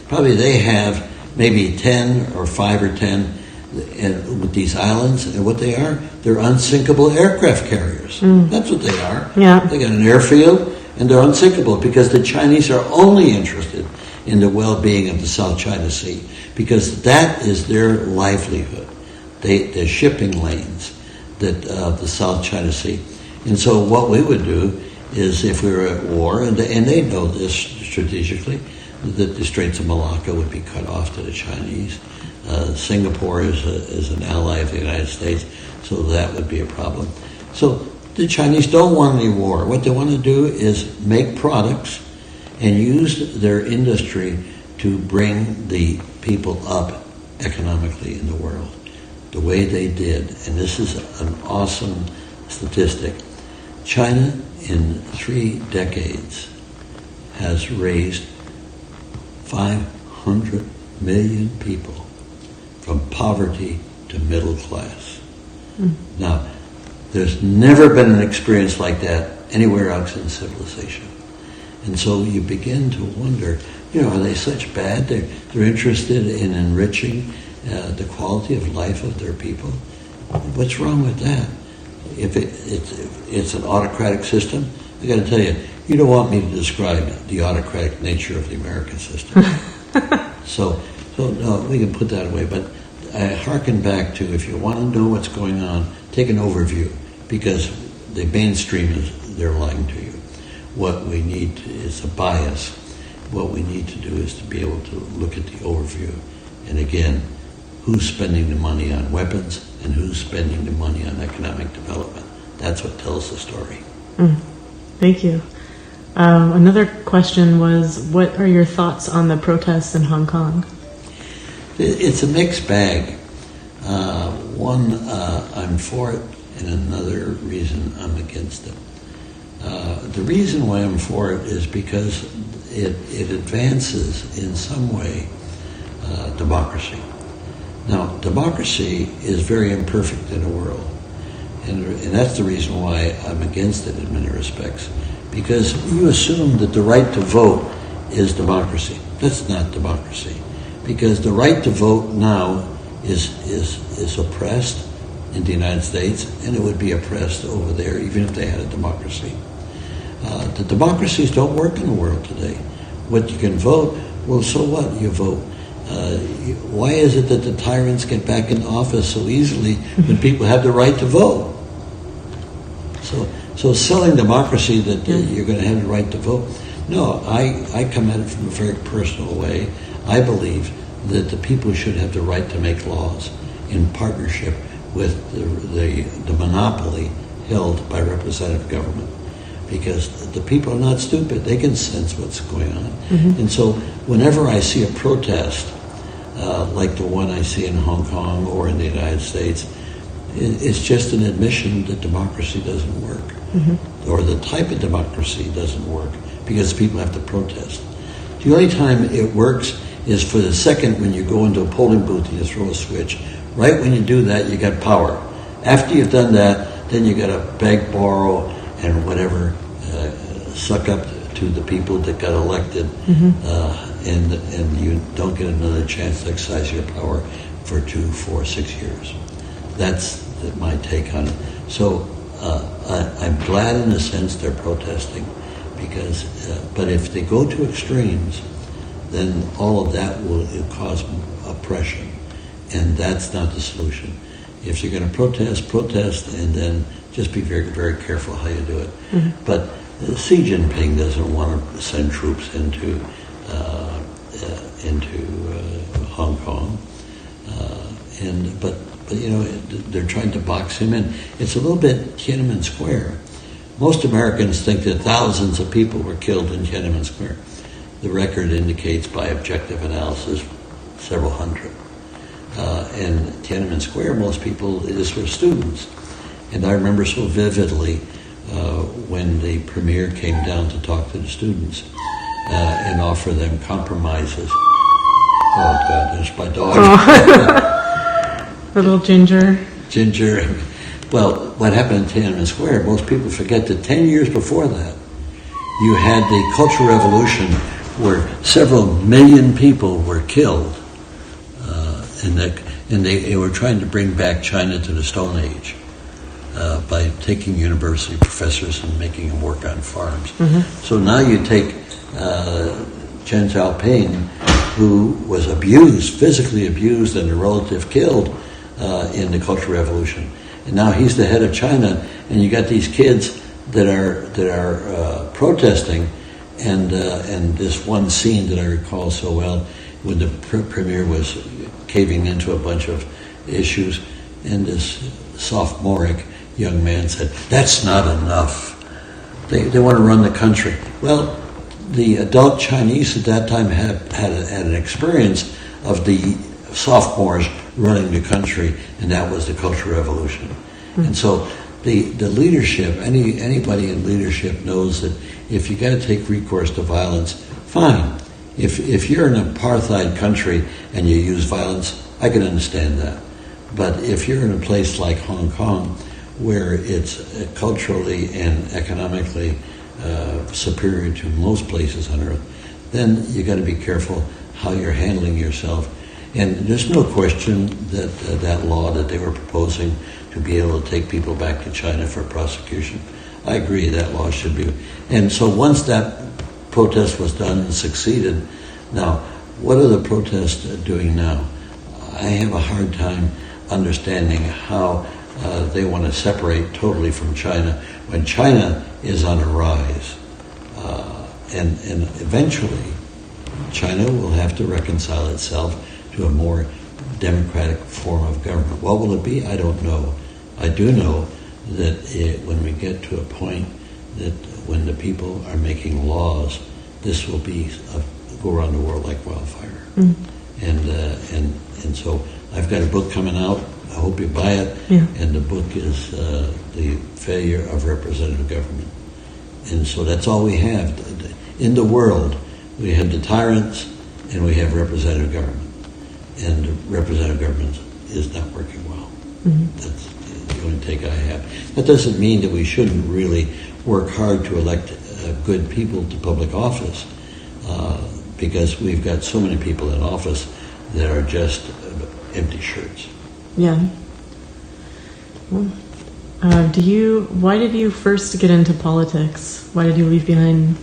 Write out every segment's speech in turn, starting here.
probably they have maybe 10 or 5 or 10 with these islands, and what they are, they're unsinkable aircraft carriers. That's what they are. Yeah. They got an airfield, and they're unsinkable because the Chinese are only interested in the well-being of the South China Sea, because that is their livelihood. The shipping lanes that the South China Sea. And so what we would do is, if we were at war, and they know this strategically, that the Straits of Malacca would be cut off to the Chinese. Singapore is an ally of the United States, so that would be a problem. So the Chinese don't want any war. What they want to do is make products and use their industry to bring the people up economically in the world, the way they did. And this is an awesome statistic. China, in 3 decades, has raised 500 million people from poverty to middle class. Now, there's never been an experience like that anywhere else in civilization. And so you begin to wonder, are they such bad? They're interested in enriching the quality of life of their people. What's wrong with that? If it's an autocratic system, I got to tell you, you don't want me to describe the autocratic nature of the American system. So no, we can put that away. But I hearken back to, if you want to know what's going on, take an overview, because the mainstream they're lying to you. What we need is a bias. What we need to do is to be able to look at the overview. And again, who's spending the money on weapons and who's spending the money on economic development. That's what tells the story. Thank you. Another question was, what are your thoughts on the protests in Hong Kong? It's a mixed bag. One, I'm for it, and another reason I'm against it. The reason why I'm for it is because it advances in some way democracy. Now, democracy is very imperfect in the world, and that's the reason why I'm against it in many respects, because you assume that the right to vote is democracy. That's not democracy, because the right to vote now is oppressed in the United States, and it would be oppressed over there even if they had a democracy. The democracies don't work in the world today. What you can vote, well, so what? You vote. Why is it that the tyrants get back in office so easily when people have the right to vote? So selling democracy that you're going to have the right to vote. No, I come at it from a very personal way. I believe that the people should have the right to make laws in partnership with the monopoly held by representative government. Because the people are not stupid. They can sense what's going on. And so whenever I see a protest, like the one I see in Hong Kong or in the United States, it's just an admission that democracy doesn't work. Or the type of democracy doesn't work, because people have to protest. The only time it works is for the second when you go into a polling booth and you throw a switch. Right when you do that, you got power. After you've done that, then you got to beg, borrow, and whatever, suck up to the people that got elected, and you don't get another chance to exercise your power for 2, 4, 6 years. That's my take on it. So I'm glad in a sense they're protesting, because, but if they go to extremes, then all of that will cause oppression, and that's not the solution. If you're going to protest, and then just be very, very careful how you do it. But Xi Jinping doesn't want to send troops into Hong Kong, but they're trying to box him in. It's a little bit Tiananmen Square. Most Americans think that thousands of people were killed in Tiananmen Square. The record indicates, by objective analysis, several hundred. And Tiananmen Square, most people, this were students. And I remember so vividly when the premier came down to talk to the students and offer them compromises. Oh, God, there's my dog. Little Ginger. Ginger. Well, what happened in Tiananmen Square, most people forget that 10 years before that, you had the Cultural Revolution, where several million people were killed, and they were trying to bring back China to the Stone Age by taking university professors and making them work on farms. So now you take Chen Xiaoping, who was abused, physically abused, and a relative killed in the Cultural Revolution, and now he's the head of China, and you got these kids that are protesting, and this one scene that I recall so well, when the premier was caving into a bunch of issues, and this sophomoric young man said, "That's not enough. They want to run the country." Well, the adult Chinese at that time had an experience of the sophomores running the country, and that was the Cultural Revolution. And so the leadership, anybody in leadership knows that if you got to take recourse to violence, fine. If you're in an apartheid country and you use violence, I can understand that. But if you're in a place like Hong Kong, where it's culturally and economically superior to most places on earth, then you got to be careful how you're handling yourself. And there's no question that that law that they were proposing to be able to take people back to China for prosecution, I agree that law should be. And so once that protest was done and succeeded, now what are the protests doing now? I have a hard time understanding how they want to separate totally from China when China is on a rise. And eventually China will have to reconcile itself to a more democratic form of government. What will it be? I don't know. I do know that when we get to a point that when the people are making laws, this will go around the world like wildfire. And so I've got a book coming out. I hope you buy it. Yeah. And the book is The Failure of Representative Government. And so that's all we have. In the world, we have the tyrants and we have representative government. And the representative government is not working well. That's the only take I have. That doesn't mean that we shouldn't really work hard to elect good people to public office, because we've got so many people in office that are just empty shirts. Yeah. Well, why did you first get into politics? Why did you leave behind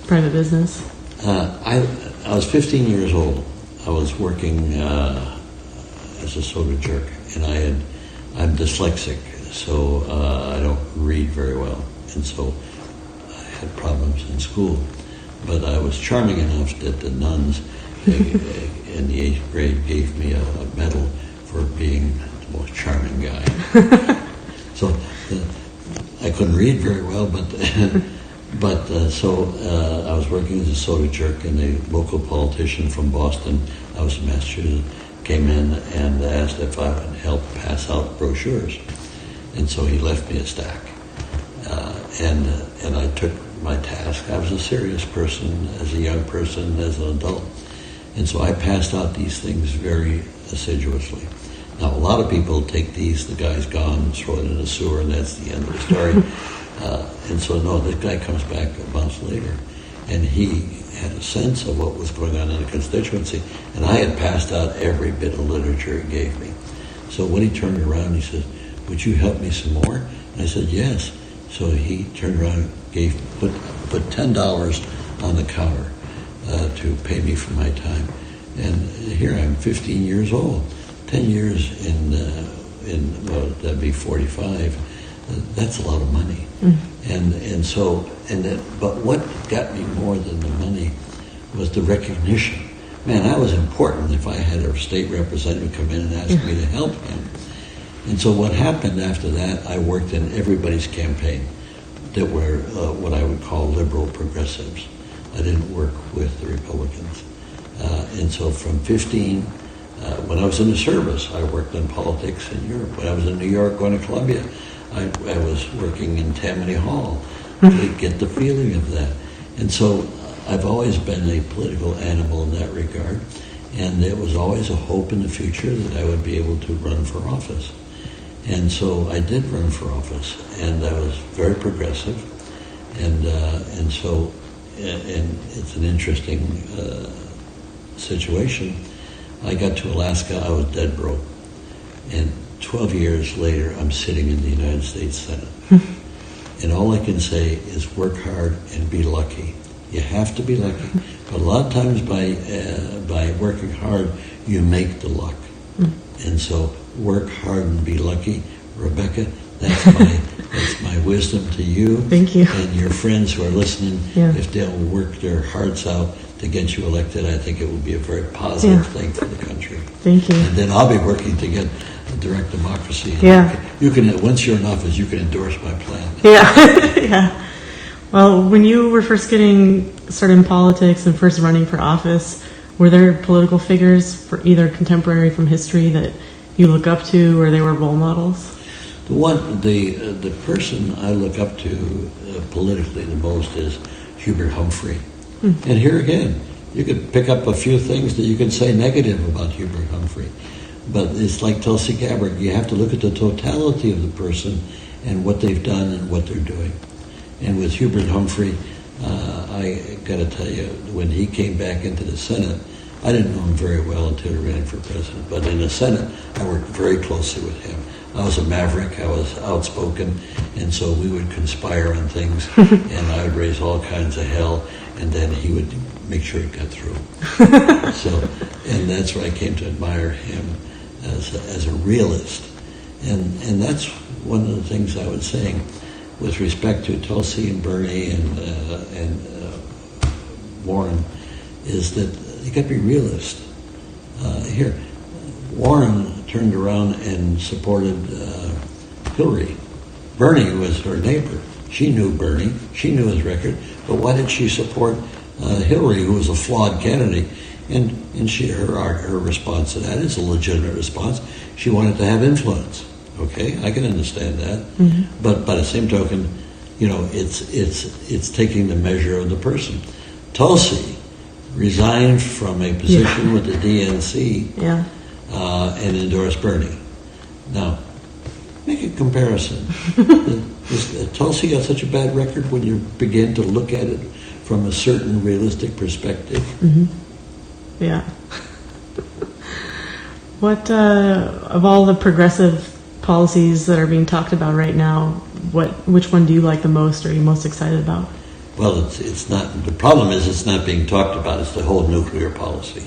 private business? I was 15 years old. I was working as a soda jerk, and I'm dyslexic, so I don't read very well, and so I had problems in school. But I was charming enough that the nuns in the 8th grade gave me a medal for being the most charming guy. So I couldn't read very well, but so I was working as a soda jerk, and a local politician from Boston, I was in Massachusetts, came in and asked if I would help pass out brochures. And so he left me a stack. And I took my task. I was a serious person as a young person, as an adult. And so I passed out these things very assiduously. Now, a lot of people take these, the guy's gone, throw it in a sewer, and that's the end of the story. And so, no, this guy comes back a month later, and he had a sense of what was going on in the constituency, and I had passed out every bit of literature he gave me. So when he turned around, he said, "Would you help me some more?" And I said, "Yes." So he turned around and put $10 on the counter to pay me for my time. And here I'm 15 years old. 10 years well, that'd be 45. That's a lot of money. But what got me more than the money was the recognition. Man, I was important if I had a state representative come in and ask me to help him. And so what happened after that, I worked in everybody's campaign that were what I would call liberal progressives. I didn't work with the Republicans. And so from 15, when I was in the service, I worked in politics in Europe. When I was in New York going to Columbia, I was working in Tammany Hall to get the feeling of that. And so I've always been a political animal in that regard. And there was always a hope in the future that I would be able to run for office. And so I did run for office, and I was very progressive. And so and it's an interesting situation. I got to Alaska, I was dead broke. And 12 years later, I'm sitting in the United States Senate. And all I can say is work hard and be lucky. You have to be lucky. But a lot of times by working hard, you make the luck. And so work hard and be lucky. Rebecca, that's my wisdom to you. Thank you. And your friends who are listening, Yeah. if they'll work their hearts out to get you elected, I think it would be a very positive thing for the country. Thank you. And then I'll be working to get direct democracy. And Yeah. you can once you're in office, you can endorse my plan. Yeah, yeah. Well, when you were first getting started in politics and first running for office, were there political figures, for either contemporary from history, that you look up to, or they were role models? The person I look up to politically the most is Hubert Humphrey. And here again, you could pick up a few things that you can say negative about Hubert Humphrey. But it's like Tulsi Gabbard. You have to look at the totality of the person and what they've done and what they're doing. And with Hubert Humphrey, I got to tell you, when he came back into the Senate, I didn't know him very well until he ran for president. But in the Senate, I worked very closely with him. I was a maverick. I was outspoken. And so we would conspire on things. And I would raise all kinds of hell. And then he would make sure it got through. And that's where I came to admire him as a realist. And that's one of the things I was saying with respect to Tulsi and Bernie and Warren, is that you got to be realist. Here, Warren turned around and supported Hillary. Bernie was her neighbor. She knew Bernie. She knew his record. But why did she support Hillary, who was a flawed candidate? And her response to that is a legitimate response. She wanted to have influence. Okay, I can understand that. Mm-hmm. But by the same token, it's taking the measure of the person. Tulsi resigned from a position with the DNC and endorsed Bernie. Now, make a comparison. Has Tulsi got such a bad record when you begin to look at it from a certain realistic perspective? Mm-hmm. Yeah. What of all the progressive policies that are being talked about right now, which one do you like the most, or are you most excited about? Well, it's not. The problem is it's not being talked about. It's the whole nuclear policy.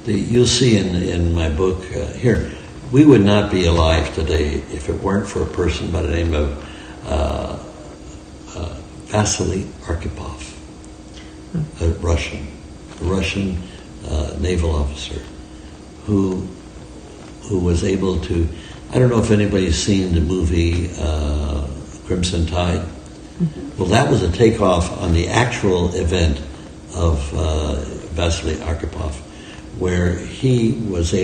You'll see in my book here, we would not be alive today if it weren't for a person by the name of Vasily Arkhipov, a Russian naval officer who was able to. I don't know if anybody's seen the movie Crimson Tide. Mm-hmm. Well, that was a takeoff on the actual event of Vasily Arkhipov, where he was able